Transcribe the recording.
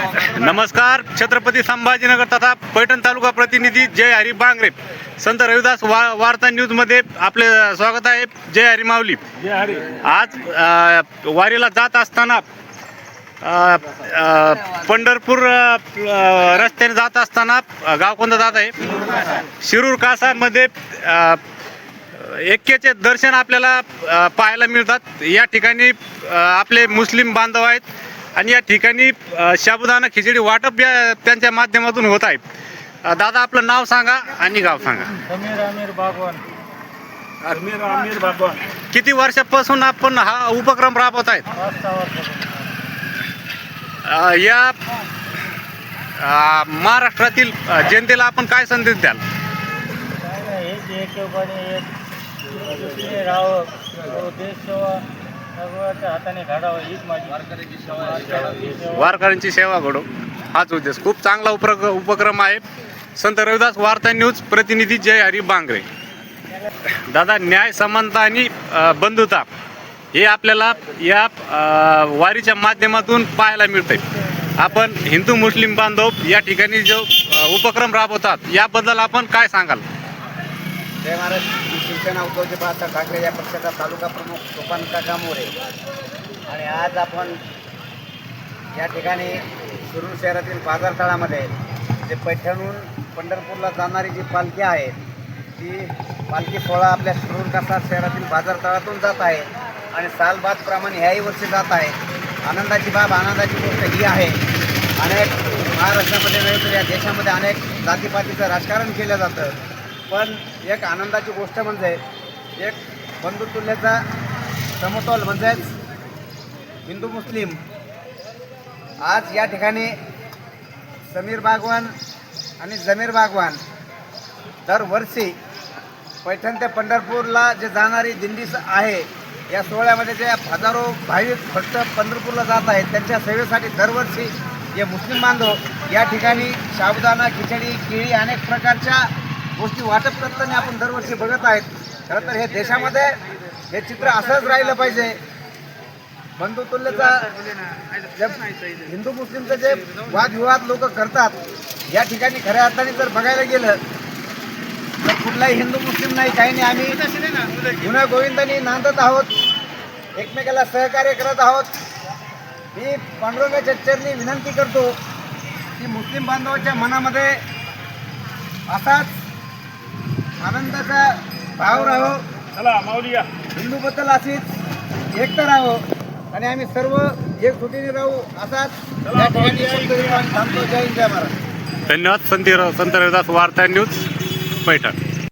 नमस्कार. छत्रपती संभाजीनगर तथा पैठण तालुका प्रतिनिधी जय हरी बांगरे, संत रविदास वार्ता न्यूजमध्ये आपले स्वागत आहे. जय हरी माऊली. आज वारीला जात असताना पंढरपूर रस्त्याने जात असताना गाव कोणतं जात आहे? शिरूर कासामध्ये एक्केचे दर्शन आपल्याला पाहायला मिळतात. या ठिकाणी आपले मुस्लिम बांधव आहेत आणि या ठिकाणी साबुदाणा खिचडी वाटप त्यांच्या माध्यमातून होत आहे. दादा, आपलं नाव सांगा आणि गाव सांगा. आमिर बागवान. किती वर्षापासून आपण हा उपक्रम राबवत आहेत? 5-6 वर्ष. या महाराष्ट्रातील जनतेला आपण काय संदेश द्याल? काय नाही, हेच एकेपणे एक राहावं, देश सेवा सर्वांच्या हाताने घडावं, हीच माझी वारकऱ्यांची सेवा घडो, हाच उद्देश. खूप चांगला उपक्रम आहे. संत रविदास वार्ता न्यूज प्रतिनिधी जय हरी बांगरे. दादा, न्याय, समानता आणि बंधुता हे आपल्याला या वारीच्या माध्यमातून पाहायला मिळते. आपण हिंदू मुस्लिम बांधव या ठिकाणी जो उपक्रम राबवतात याबद्दल आपण काय सांगाल? जय महाराष्ट्र. शिवसेना उद्धवजी बाळासाहेब ठाकरे या पक्षाचा तालुका प्रमुख सोपान काका मोरे. आणि आज आपण या ठिकाणी शिरूर शहरातील बाजारतळामध्ये जे पैठणहून पंढरपूरला जाणारी जी पालखी आहे ती पालखी सोहळा आपल्या शिरूर कासा शहरातील बाजारतळातून जात आहे आणि सालबादप्रमाणे ह्याही वर्षी जात आहे. आनंदाची बाब, आनंदाची गोष्ट ही आहे. अनेक महाराष्ट्रामध्ये नव्हे तर या देशामध्ये अनेक जातीपातीचं राजकारण केलं जातं, पण एक आनंदाची गोष्ट म्हणजे एक बंधुतुल्याचा समतोल म्हणजेच हिंदू मुस्लिम. आज या ठिकाणी समीर बागवान आणि जमीर बागवान दरवर्षी पैठण ते पंढरपूरला जे जाणारी दिंडी आहे या सोहळ्यामध्ये जे हजारो भाविक फक्त पंढरपूरला जात आहेत त्यांच्या सेवेसाठी दरवर्षी जे मुस्लिम बांधव या ठिकाणी साबुदाणा खिचडी, केळी अनेक प्रकारच्या गोष्टी वाटप करताना आपण दरवर्षी बघत आहेत. खरं तर हे देशामध्ये हे चित्र असंच राहिलं पाहिजे. बंधुतुल्याचा हिंदू मुस्लिमचे जे वादविवाद लोक करतात या ठिकाणी खऱ्या अर्थाने जर बघायला गेलं तर कुठलाही हिंदू मुस्लिम नाही, काही नाही. आम्ही गुन्हा गोविंदांनी नांदत आहोत, एकमेकाला सहकार्य करत आहोत. मी पांडुरंगाच्या चरणी विनंती करतो की मुस्लिम बांधवाच्या मनामध्ये असाच आनंदाचा भाव राहो, हिंदूबद्दल अशीच एकता राहो आणि आम्ही सर्व एकजुटीने राहू असाच या ठिकाणी थांबतो. जय हिंद, जय महाराज. धन्यवाद. संत रविदास वार्ता न्यूज पैठण.